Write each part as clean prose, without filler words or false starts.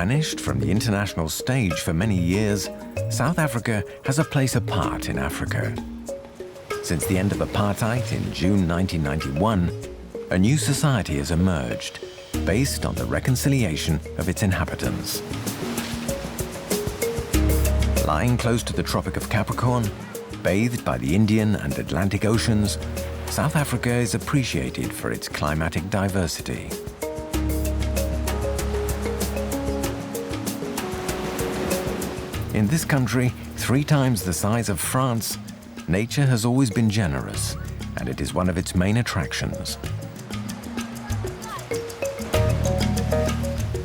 Banished from the international stage for many years, South Africa has a place apart in Africa. Since the end of apartheid in June 1991, a new society has emerged, based on the reconciliation of its inhabitants. Lying close to the Tropic of Capricorn, bathed by the Indian and Atlantic Oceans, South Africa is appreciated for its climatic diversity. In this country, 3 times the size of France, nature has always been generous, and it is one of its main attractions.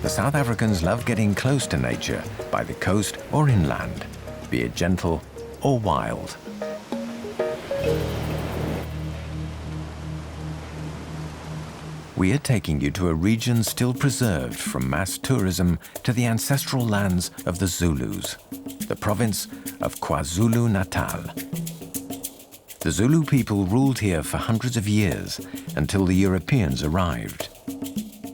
The South Africans love getting close to nature by the coast or inland, be it gentle or wild. We are taking you to a region still preserved from mass tourism to the ancestral lands of the Zulus, the province of KwaZulu-Natal. The Zulu people ruled here for hundreds of years until the Europeans arrived.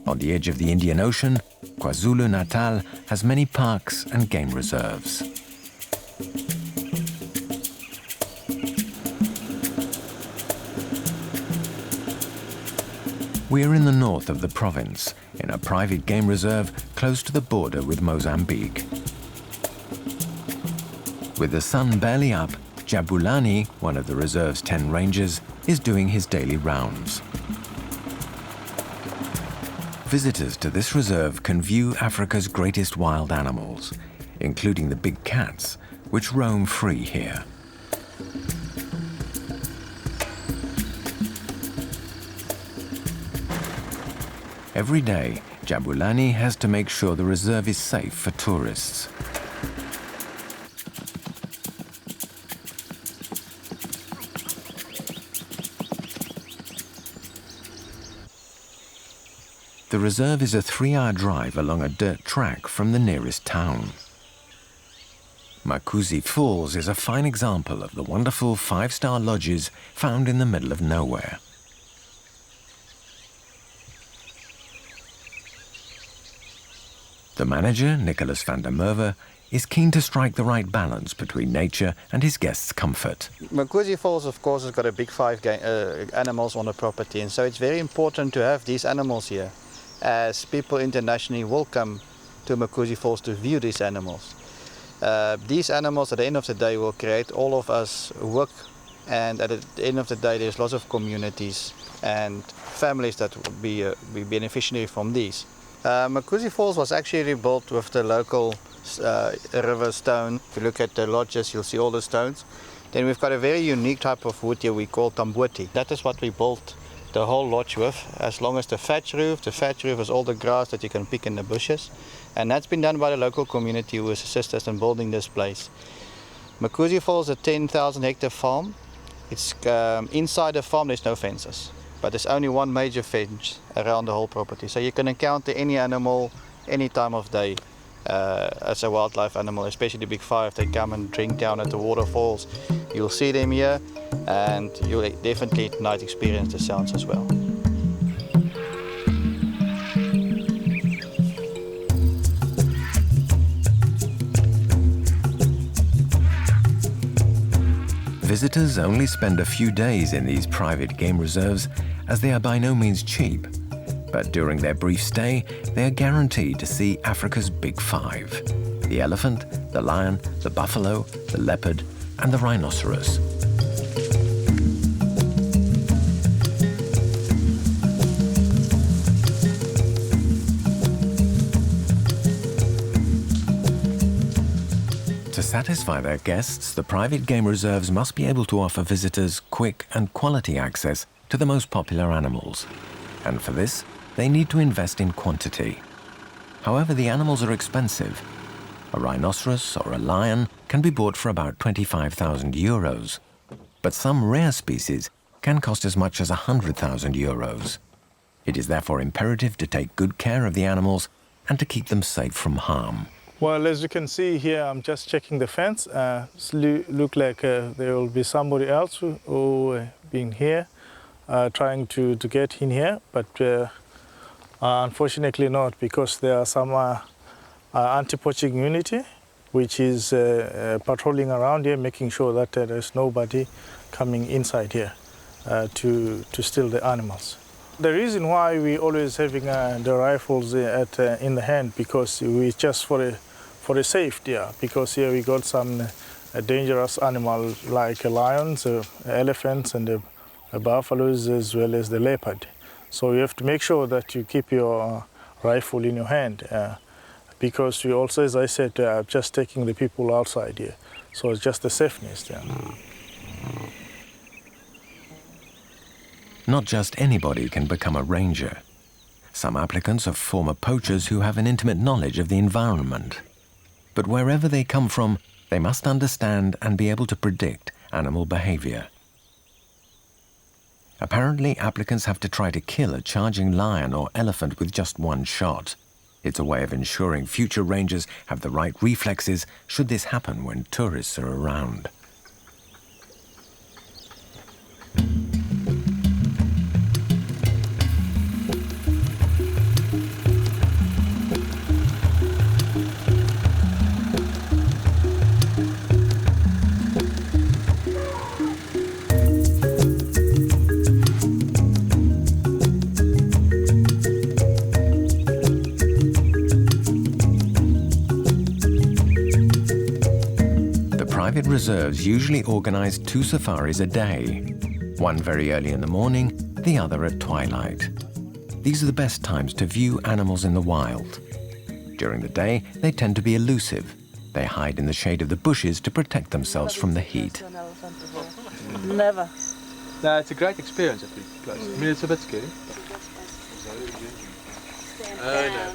On the edge of the Indian Ocean, KwaZulu-Natal has many parks and game reserves. We are in the north of the province, in a private game reserve close to the border with Mozambique. With the sun barely up, Jabulani, one of the reserve's 10 rangers, is doing his daily rounds. Visitors to this reserve can view Africa's greatest wild animals, including the big cats, which roam free here. Every day, Jabulani has to make sure the reserve is safe for tourists. The reserve is a 3-hour drive along a dirt track from the nearest town. Makuzi Falls is a fine example of the wonderful 5-star lodges found in the middle of nowhere. The manager, Nicholas van der Merwe, is keen to strike the right balance between nature and his guests' comfort. Makuzi Falls, of course, has got a big 5 animals on the property, and so it's very important to have these animals here, as people internationally will come to Makuzi Falls to view these animals. These animals, at the end of the day, will create all of us work, and at the end of the day, there's lots of communities and families that will be beneficiary from these. Makuzi Falls was actually built with the local river stone. If you look at the lodges, you'll see all the stones. Then we've got a very unique type of wood here we call tamboti. That is what we built the whole lodge with, as long as the thatch roof. The thatch roof is all the grass that you can pick in the bushes. And that's been done by the local community who has assisted us in building this place. Makuzi Falls is a 10,000 hectare farm. It's inside the farm there's no fences, but there's only one major fence around the whole property. So you can encounter any animal, any time of day as a wildlife animal, especially the big 5. They come and drink down at the waterfalls. You'll see them here, and you'll definitely at night experience the sounds as well. Visitors only spend a few days in these private game reserves, as they are by no means cheap. But during their brief stay, they are guaranteed to see Africa's big 5: the elephant, the lion, the buffalo, the leopard, and the rhinoceros. To satisfy their guests, the private game reserves must be able to offer visitors quick and quality access to the most popular animals. And for this, they need to invest in quantity. However, the animals are expensive. A rhinoceros or a lion can be bought for about 25,000 euros. But some rare species can cost as much as 100,000 euros. It is therefore imperative to take good care of the animals and to keep them safe from harm. Well, as you can see here, I'm just checking the fence. Look like there will be somebody else who been here trying to get in here, but unfortunately not, because there are some anti-poaching unity, which is patrolling around here, making sure that there's nobody coming inside here to steal the animals. The reason why we always having the rifles in the hand, because we just for a safety, because here we got some dangerous animals like lions, elephants, and buffaloes, as well as the leopard. So you have to make sure that you keep your rifle in your hand, because we also, as I said, just taking the people outside here. So it's just the safeness. Not just anybody can become a ranger. Some applicants are former poachers who have an intimate knowledge of the environment. But wherever they come from, they must understand and be able to predict animal behavior. Apparently, applicants have to try to kill a charging lion or elephant with just one shot. It's a way of ensuring future rangers have the right reflexes should this happen when tourists are around. Private reserves usually organize 2 safaris a day, one very early in the morning, the other at twilight. These are the best times to view animals in the wild. During the day, they tend to be elusive. They hide in the shade of the bushes to protect themselves from the heat. Never. No, it's a great experience, I think. I mean, it's a bit scary. No.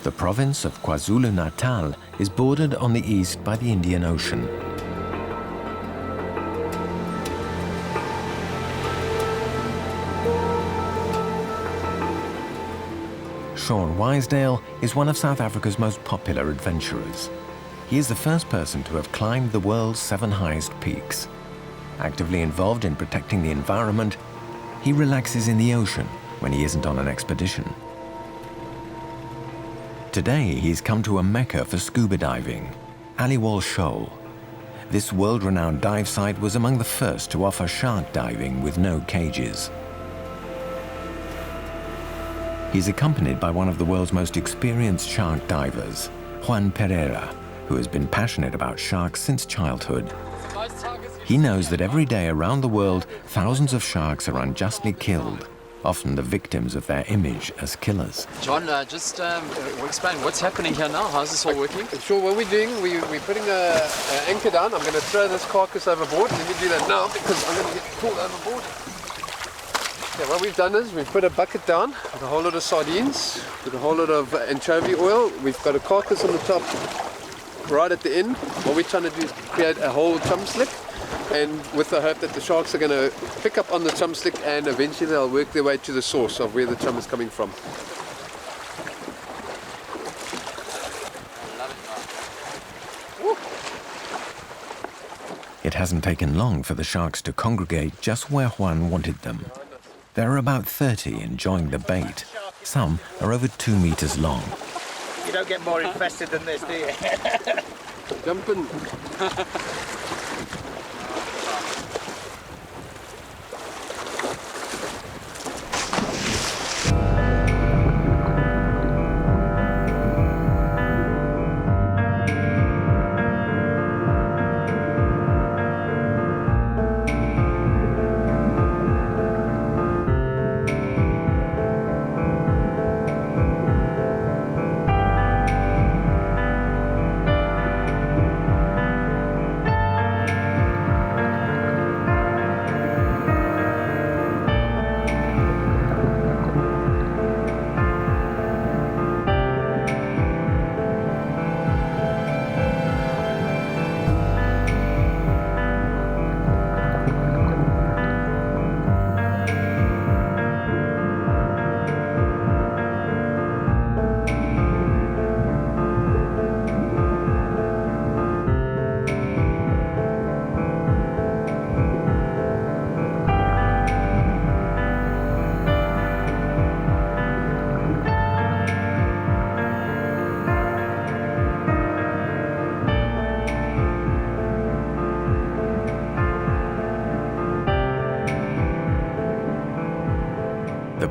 The province of KwaZulu-Natal is bordered on the east by the Indian Ocean. Sean Wisedale is one of South Africa's most popular adventurers. He is the first person to have climbed the world's 7 highest peaks. Actively involved in protecting the environment, he relaxes in the ocean when he isn't on an expedition. Today, he's come to a mecca for scuba diving, Aliwal Shoal. This world-renowned dive site was among the first to offer shark diving with no cages. He's accompanied by one of the world's most experienced shark divers, Juan Pereira, who has been passionate about sharks since childhood. He knows that every day around the world, thousands of sharks are unjustly killed, often the victims of their image as killers. John, just explain what's happening here now. How's this all working? Sure, what we're doing, we're putting an anchor down. I'm going to throw this carcass overboard. Let me do that now because I'm going to get pulled overboard. Okay, what we've done is we've put a bucket down with a whole lot of sardines, with a whole lot of anchovy oil. We've got a carcass on the top right at the end. What we're trying to do is create a whole chum slick, and with the hope that the sharks are going to pick up on the chum slick and eventually they'll work their way to the source of where the chum is coming from. It hasn't taken long for the sharks to congregate just where Juan wanted them. There are about 30 enjoying the bait. Some are over 2 meters long. You don't get more infested than this, do you? Jump in.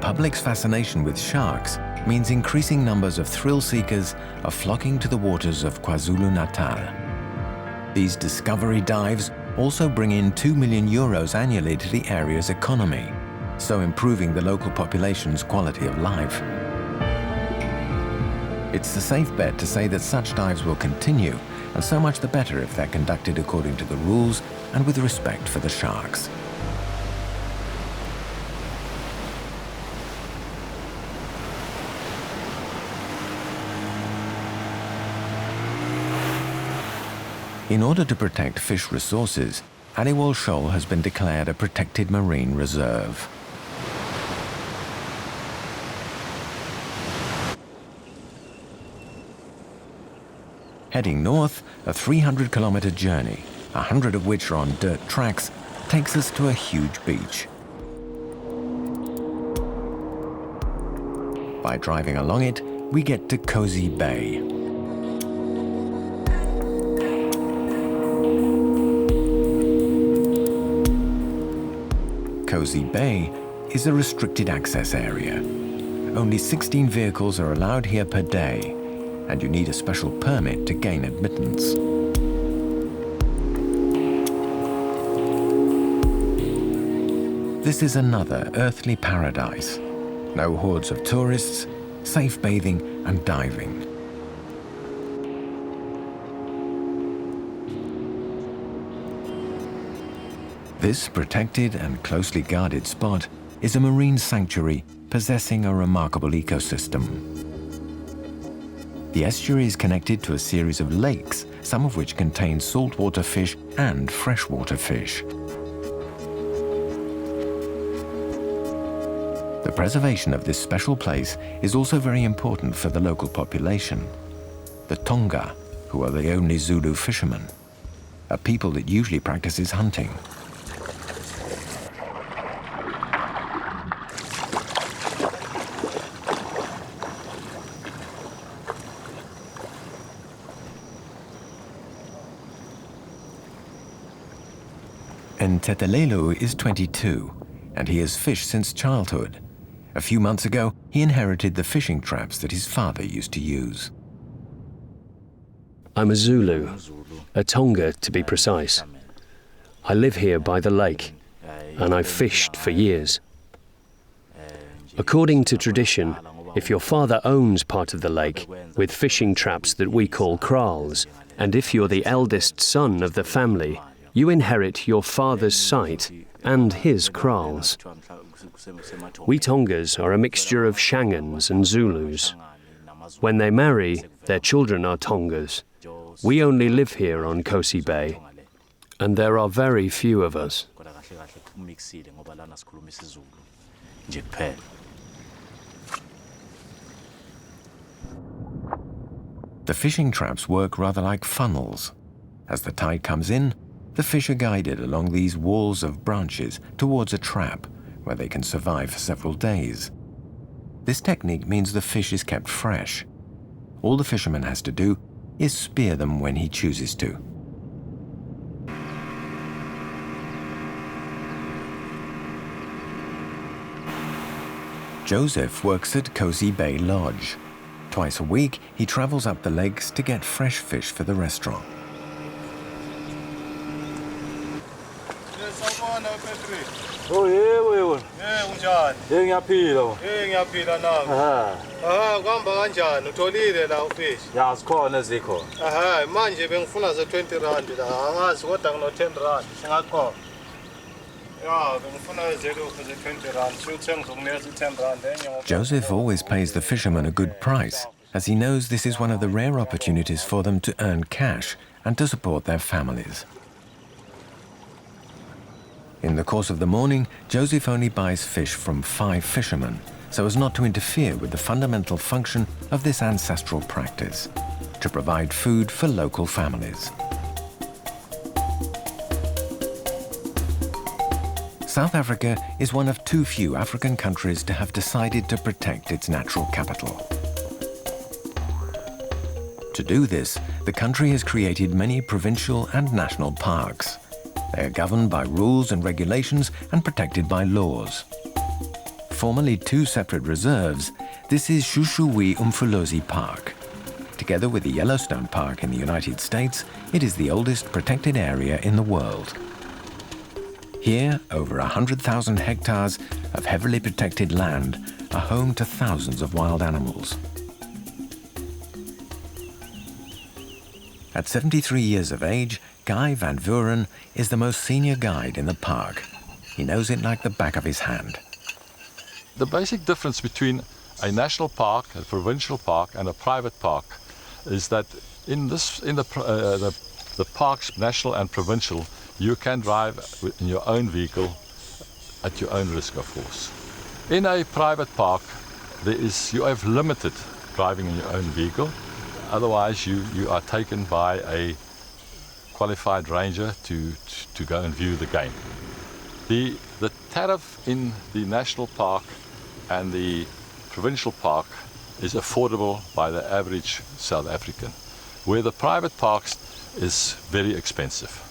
public's fascination with sharks means increasing numbers of thrill seekers are flocking to the waters of KwaZulu-Natal. These discovery dives also bring in €2 million annually to the area's economy, so improving the local population's quality of life. It's a safe bet to say that such dives will continue, and so much the better if they're conducted according to the rules and with respect for the sharks. In order to protect fish resources, Aliwal Shoal has been declared a protected marine reserve. Heading north, a 300-kilometer journey, 100 of which are on dirt tracks, takes us to a huge beach. By driving along it, we get to Cozy Bay. Cozy Bay is a restricted access area. Only 16 vehicles are allowed here per day, and you need a special permit to gain admittance. This is another earthly paradise. No hordes of tourists, safe bathing and diving. This protected and closely guarded spot is a marine sanctuary possessing a remarkable ecosystem. The estuary is connected to a series of lakes, some of which contain saltwater fish and freshwater fish. The preservation of this special place is also very important for the local population. The Tonga, who are the only Zulu fishermen, a people that usually practices hunting. Ntetelelo is 22, and he has fished since childhood. A few months ago, he inherited the fishing traps that his father used to use. I'm a Zulu, a Tonga to be precise. I live here by the lake, and I've fished for years. According to tradition, if your father owns part of the lake with fishing traps that we call kraals, and if you're the eldest son of the family, you inherit your father's site and his kraals. We Tongas are a mixture of Shangans and Zulus. When they marry, their children are Tongas. We only live here on Cozy Bay, and there are very few of us. The fishing traps work rather like funnels. As the tide comes in, the fish are guided along these walls of branches towards a trap, where they can survive for several days. This technique means the fish is kept fresh. All the fisherman has to do is spear them when he chooses to. Joseph works at Cozy Bay Lodge. Twice a week, he travels up the lakes to get fresh fish for the restaurant. Oh, yebo. Unjani? Ngiyaphila. Ngiyaphila nami. Kuhamba kanjani? Utholile la ufish? Ya, zikhona ezikho. Manje bengifuna ze 20 rand la. Angazi kodwa kuno 10 rand. Singakhona. Ya, bengifuna zelo for the 20 rand. Shothi ngizokunikeza 10 rand enye. Joseph always pays the fishermen a good price, as he knows this is one of the rare opportunities for them to earn cash and to support their families. In the course of the morning, Joseph only buys fish from 5 fishermen, so as not to interfere with the fundamental function of this ancestral practice, to provide food for local families. South Africa is one of too few African countries to have decided to protect its natural capital. To do this, the country has created many provincial and national parks. They are governed by rules and regulations and protected by laws. formerly two separate reserves, this is G.E.I.E Umfolozi Park. Together with the Yellowstone Park in the United States, it is the oldest protected area in the world. Here, over 100,000 hectares of heavily protected land are home to thousands of wild animals. At 73 years of age, Guy van Vuren is the most senior guide in the park. He knows it like the back of his hand. The basic difference between a national park, a provincial park, and a private park is that in the parks, national and provincial, you can drive in your own vehicle at your own risk, of course. In a private park, you have limited driving in your own vehicle. Otherwise, you are taken by a qualified ranger to go and view the game. The tariff in the national park and the provincial park is affordable by the average South African, where the private parks is very expensive.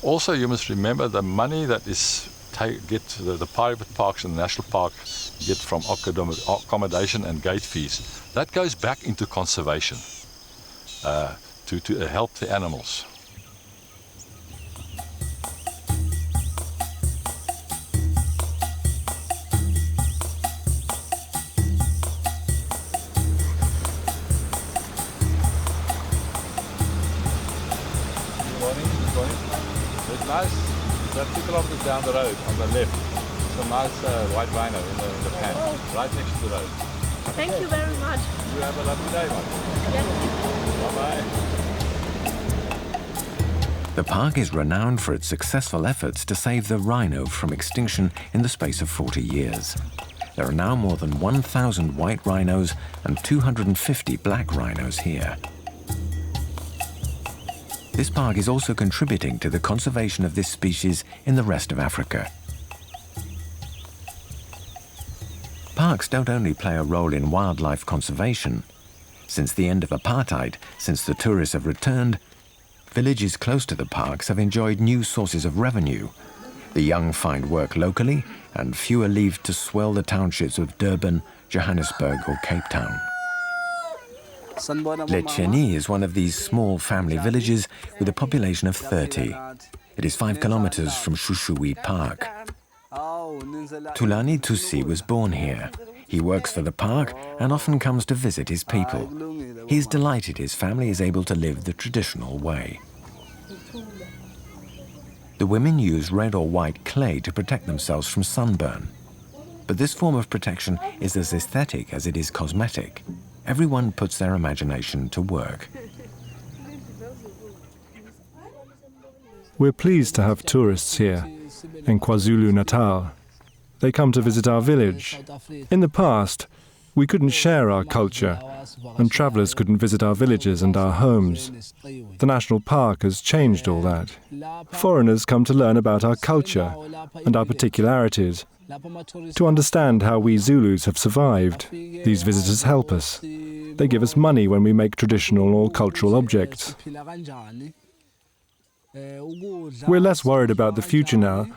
Also, you must remember the money that the private parks and the national parks get from accommodation and gate fees. That goes back into conservation to help the animals. Nice, that 2 kilometers down the road on the left, it's a nice white rhino in the pan, right next to the road. Thank you very much. You have a lovely day, man. Yes. Bye-bye. The park is renowned for its successful efforts to save the rhino from extinction in the space of 40 years. There are now more than 1,000 white rhinos and 250 black rhinos here. This park is also contributing to the conservation of this species in the rest of Africa. Parks don't only play a role in wildlife conservation. Since the end of apartheid, since the tourists have returned, villages close to the parks have enjoyed new sources of revenue. The young find work locally, and fewer leave to swell the townships of Durban, Johannesburg or Cape Town. Letcheni is one of these small family villages with a population of 30. It is 5 kilometers from G.E.I.E Park. Thulani Tusi was born here. He works for the park and often comes to visit his people. He is delighted his family is able to live the traditional way. The women use red or white clay to protect themselves from sunburn. But this form of protection is as aesthetic as it is cosmetic. Everyone puts their imagination to work. We're pleased to have tourists here in KwaZulu-Natal. They come to visit our village. In the past, we couldn't share our culture, and travellers couldn't visit our villages and our homes. The national park has changed all that. Foreigners come to learn about our culture and our particularities, to understand how we Zulus have survived. These visitors help us. They give us money when we make traditional or cultural objects. We're less worried about the future now,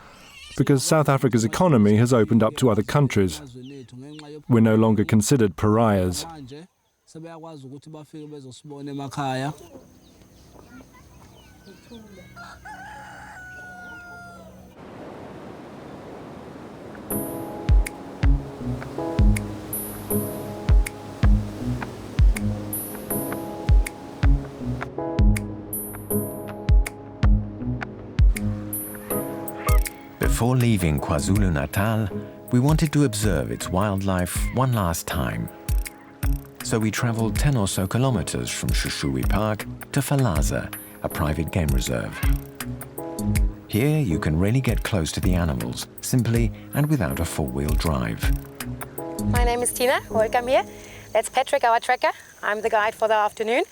because South Africa's economy has opened up to other countries. We're no longer considered pariahs. Before leaving KwaZulu-Natal, we wanted to observe its wildlife one last time. So we travelled 10 or so kilometers from G.E.I.E Park to Falaza, a private game reserve. Here you can really get close to the animals, simply and without a four-wheel drive. My name is Tina, welcome here. That's Patrick, our tracker. I'm the guide for the afternoon.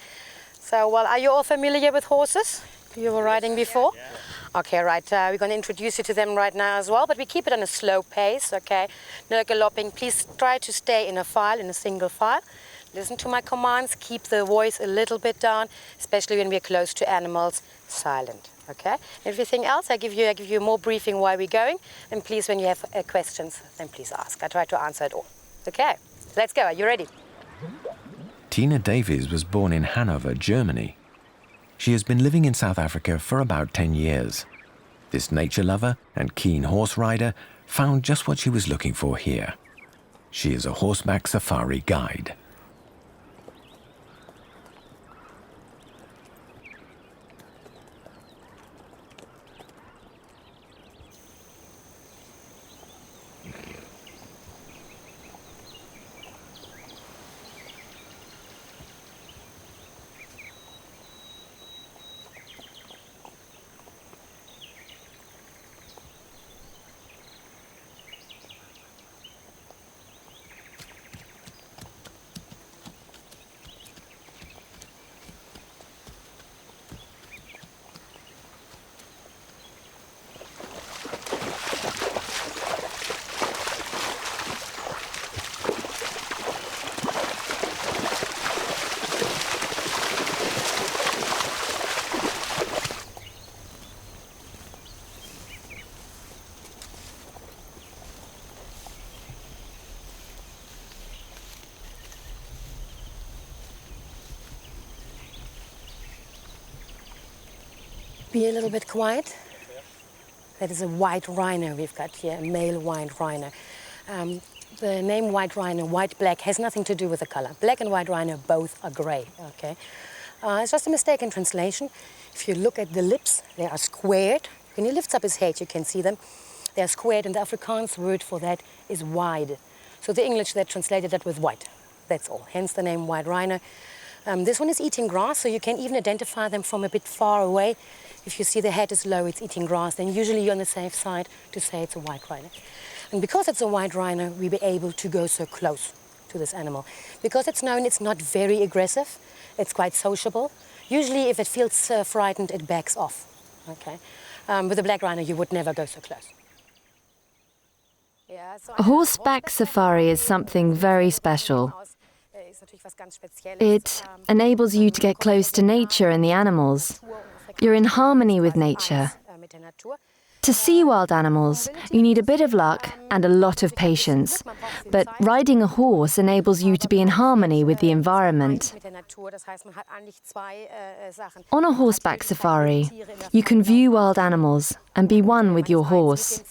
So, well, are you all familiar with horses? You were riding before? Yeah. Okay, right, we're going to introduce you to them right now as well, but we keep it on a slow pace, okay? No galloping. Please try to stay in a file, in a single file. Listen to my commands, keep the voice a little bit down, especially when we're close to animals. Silent. Okay, everything else, I give you more briefing why we're going, and please, when you have questions, then please ask. I try to answer it all. Okay, let's go. Are you ready? Tina Davies was born in Hanover, Germany. She has been living in South Africa for about 10 years. This nature lover and keen horse rider found just what she was looking for here. She is a horseback safari guide. Be a little bit quiet. That is a white rhino we've got here, a male white rhino. The name white rhino, white-black, has nothing to do with the color. Black and white rhino both are gray, okay? It's just a mistake in translation. If you look at the lips, they are squared. When he lifts up his head, you can see them. They are squared, and the Afrikaans word for that is wide. So the English, they translated that with white. That's all, hence the name white rhino. This one is eating grass, so you can even identify them from a bit far away. If you see the head is low, it's eating grass, then usually you're on the safe side to say it's a white rhino. And because it's a white rhino, we'll be able to go so close to this animal. Because it's known it's not very aggressive, it's quite sociable. Usually if it feels frightened, it backs off, okay? With a black rhino, you would never go so close. A horseback safari is something very special. It enables you to get close to nature and the animals. You're in harmony with nature. To see wild animals, you need a bit of luck and a lot of patience. But riding a horse enables you to be in harmony with the environment. On a horseback safari, you can view wild animals and be one with your horse.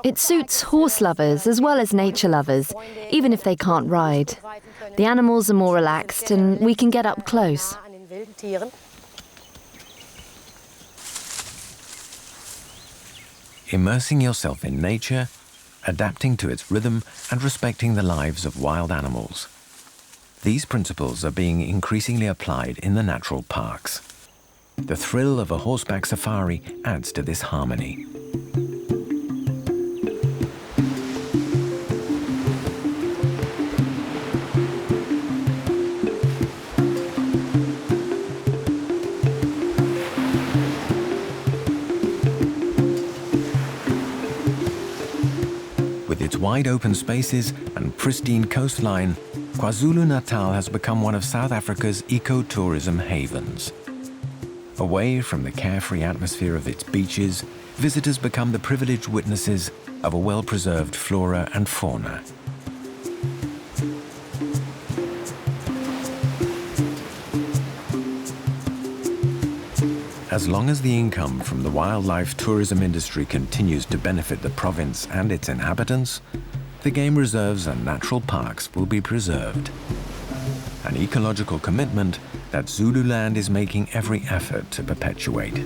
It suits horse lovers as well as nature lovers, even if they can't ride. The animals are more relaxed and we can get up close. Immersing yourself in nature, adapting to its rhythm, and respecting the lives of wild animals. These principles are being increasingly applied in the natural parks. The thrill of a horseback safari adds to this harmony. With its wide open spaces and pristine coastline, KwaZulu-Natal has become one of South Africa's eco-tourism havens. Away from the carefree atmosphere of its beaches, visitors become the privileged witnesses of a well-preserved flora and fauna. As long as the income from the wildlife tourism industry continues to benefit the province and its inhabitants, the game reserves and natural parks will be preserved. An ecological commitment that Zululand is making every effort to perpetuate.